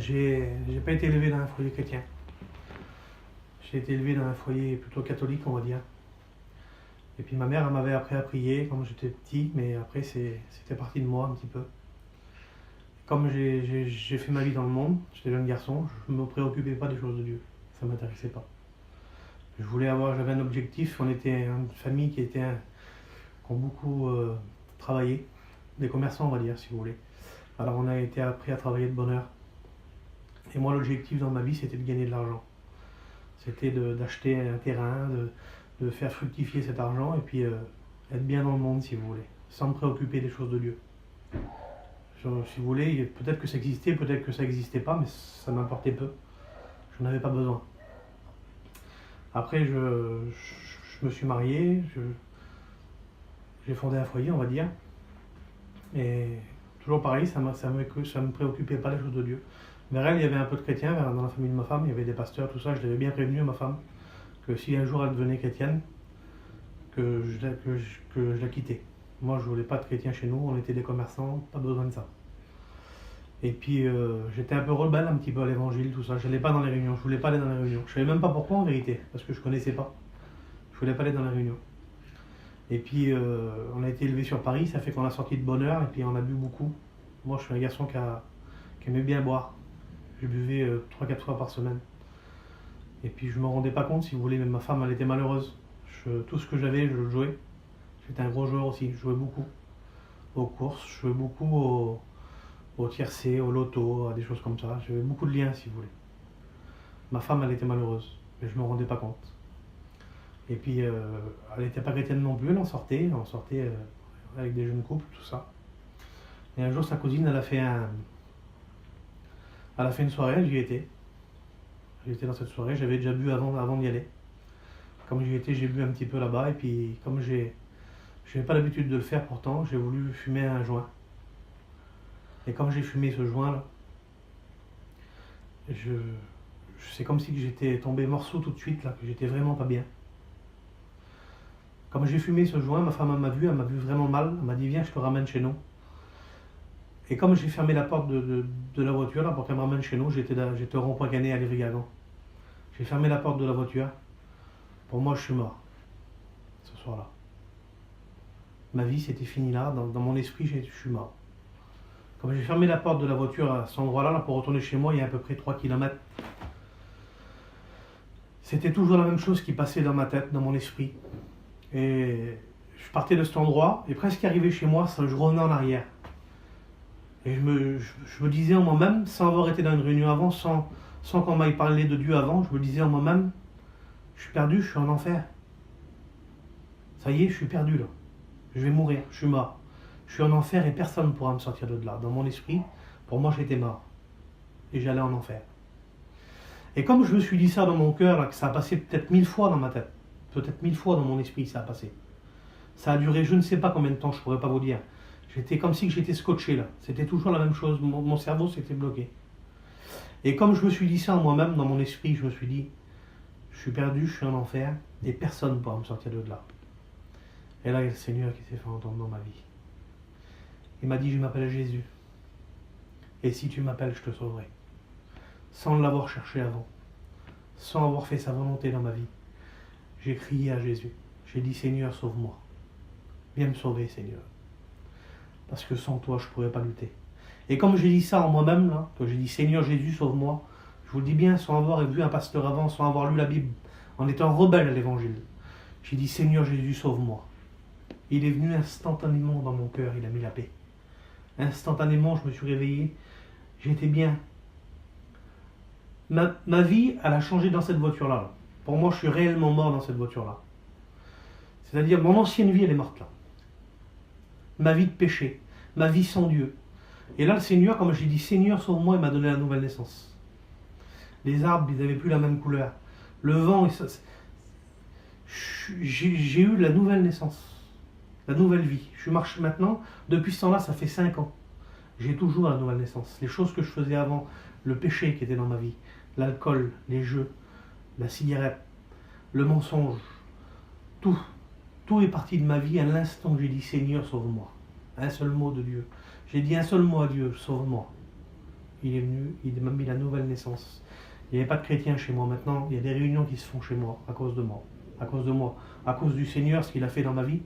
J'ai pas été élevé dans un foyer chrétien. J'ai été élevé dans un foyer plutôt catholique, on va dire. Et puis ma mère elle m'avait appris à prier quand j'étais petit, mais après c'était parti de moi un petit peu. Comme j'ai fait ma vie dans le monde, j'étais jeune garçon, je ne me préoccupais pas des choses de Dieu. Ça ne m'intéressait pas. J'avais un objectif, on était une famille qui ont beaucoup travaillé, des commerçants on va dire si vous voulez. Alors on a été appris à travailler de bonne heure. Et moi l'objectif dans ma vie c'était de gagner de l'argent. C'était d'acheter un terrain, de faire fructifier cet argent et puis être bien dans le monde si vous voulez, sans me préoccuper des choses de Dieu. Si vous voulez, peut-être que ça existait, peut-être que ça n'existait pas, mais ça m'importait peu. Je n'en avais pas besoin. Après, je me suis marié, j'ai fondé un foyer, on va dire. Et toujours pareil, ça me préoccupait pas les choses de Dieu. Vers elle, il y avait un peu de chrétiens, dans la famille de ma femme, il y avait des pasteurs, tout ça. Je l'avais bien prévenu à ma femme que si un jour elle devenait chrétienne, que je la quittais. Moi, je voulais pas de chrétiens chez nous, on était des commerçants, pas besoin de ça. Et puis, j'étais un peu rebelle un petit peu à l'évangile, tout ça. Je n'allais pas dans les réunions, je voulais pas aller dans les réunions. Je savais même pas pourquoi en vérité, parce que je connaissais pas. Je voulais pas aller dans les réunions. Et puis, on a été élevé sur Paris, ça fait qu'on a sorti de bonne heure, et puis on a bu beaucoup. Moi, je suis un garçon qui aimait bien boire. Je buvais 3-4 fois par semaine. Et puis, je me rendais pas compte, si vous voulez, même ma femme, elle était malheureuse. Tout ce que j'avais, je le jouais. J'étais un gros joueur aussi, je jouais beaucoup aux courses, je jouais beaucoup au tiercé, au loto, à des choses comme ça. J'avais beaucoup de liens, si vous voulez. Ma femme, elle était malheureuse, mais je ne me rendais pas compte. Et puis, elle n'était pas chrétienne non plus, on sortait avec des jeunes couples, tout ça. Et un jour, sa cousine, elle a fait une soirée, j'y étais. J'étais dans cette soirée, j'avais déjà bu avant d'y aller. Comme j'y étais, j'ai bu un petit peu là-bas, et puis comme je n'avais pas l'habitude de le faire pourtant, j'ai voulu fumer un joint. Et comme j'ai fumé ce joint-là, c'est comme si j'étais tombé morceau tout de suite, là, que j'étais vraiment pas bien. Comme j'ai fumé ce joint, ma femme elle m'a vu vraiment mal, elle m'a dit viens, je te ramène chez nous. Et comme j'ai fermé la porte de la voiture là, pour qu'elle me ramène chez nous, j'étais au rond-point Canet à Lévry-Gargan. J'ai fermé la porte de la voiture, pour moi je suis mort, ce soir-là. Ma vie c'était fini là, dans mon esprit je suis mort. Comme j'ai fermé la porte de la voiture à cet endroit-là, pour retourner chez moi, il y a à peu près 3 km. C'était toujours la même chose qui passait dans ma tête, dans mon esprit. Et je partais de cet endroit, et presque arrivé chez moi, je revenais en arrière. Et je me disais en moi-même, sans avoir été dans une réunion avant, sans qu'on m'aille parler de Dieu avant, je me disais en moi-même, je suis perdu, je suis en enfer. Ça y est, je suis perdu là. Je vais mourir, je suis mort. Je suis en enfer et personne ne pourra me sortir de là. Dans mon esprit, pour moi, j'étais mort. Et j'allais en enfer. Et comme je me suis dit ça dans mon cœur, là, que ça a passé peut-être 1000 fois dans ma tête, peut-être 1000 fois dans mon esprit, ça a passé. Ça a duré je ne sais pas combien de temps, je ne pourrais pas vous dire. J'étais comme si j'étais scotché là. C'était toujours la même chose. Mon cerveau s'était bloqué. Et comme je me suis dit ça en moi-même, dans mon esprit, je me suis dit, je suis perdu, je suis en enfer, et personne ne pourra me sortir de là. Et là, il y a le Seigneur qui s'est fait entendre dans ma vie. Il m'a dit, je m'appelle Jésus. Et si tu m'appelles, je te sauverai. Sans l'avoir cherché avant. Sans avoir fait sa volonté dans ma vie. J'ai crié à Jésus. J'ai dit, Seigneur, sauve-moi. Viens me sauver, Seigneur. Parce que sans toi, je ne pourrais pas lutter. Et comme j'ai dit ça en moi-même, là, que j'ai dit, Seigneur Jésus, sauve-moi, je vous le dis bien, sans avoir vu un pasteur avant, sans avoir lu la Bible, en étant rebelle à l'évangile, j'ai dit, Seigneur Jésus, sauve-moi. Il est venu instantanément dans mon cœur, il a mis la paix. Instantanément, je me suis réveillé, j'étais bien. Ma vie, elle a changé dans cette voiture-là. Pour moi, je suis réellement mort dans cette voiture-là. C'est-à-dire, mon ancienne vie, elle est morte là. Ma vie de péché, ma vie sans Dieu. Et là, le Seigneur, comme j'ai dit, Seigneur, sauve-moi, il m'a donné la nouvelle naissance. Les arbres, ils n'avaient plus la même couleur. Le vent, j'ai eu la nouvelle naissance. La nouvelle vie. Je marche maintenant, depuis ce temps-là, ça fait 5 ans. J'ai toujours la nouvelle naissance. Les choses que je faisais avant, le péché qui était dans ma vie, l'alcool, les jeux, la cigarette, le mensonge, tout est parti de ma vie à l'instant que j'ai dit Seigneur, sauve-moi. Un seul mot de Dieu. J'ai dit un seul mot à Dieu, sauve-moi. il est venu, il m'a mis la nouvelle naissance. Il n'y avait pas de chrétiens chez moi. Maintenant, il y a des réunions qui se font chez moi, à cause de moi. À cause de moi. À cause du Seigneur, ce qu'il a fait dans ma vie.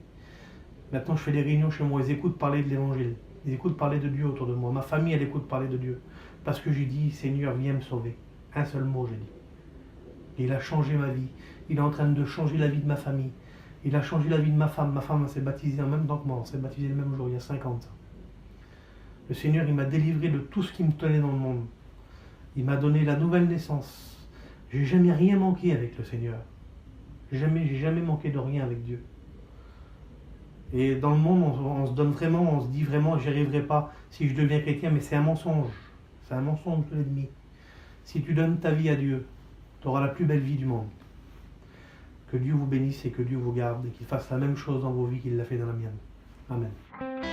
Maintenant, je fais des réunions chez moi. Ils écoutent parler de l'évangile. Ils écoutent parler de Dieu autour de moi. Ma famille, elle écoute parler de Dieu. Parce que j'ai dit, Seigneur, viens me sauver. Un seul mot, j'ai dit. Et il a changé ma vie. Il est en train de changer la vie de ma famille. Il a changé la vie de ma femme. Ma femme s'est baptisée en même temps que moi. On s'est baptisé le même jour, il y a 50 ans. Le Seigneur, il m'a délivré de tout ce qui me tenait dans le monde. Il m'a donné la nouvelle naissance. J'ai jamais rien manqué avec le Seigneur. J'ai jamais manqué de rien avec Dieu. Et dans le monde, on se donne vraiment, on se dit vraiment, j'y arriverai pas si je deviens chrétien, mais c'est un mensonge. C'est un mensonge de l'ennemi. Si tu donnes ta vie à Dieu, tu auras la plus belle vie du monde. Que Dieu vous bénisse et que Dieu vous garde et qu'il fasse la même chose dans vos vies qu'il l'a fait dans la mienne. Amen.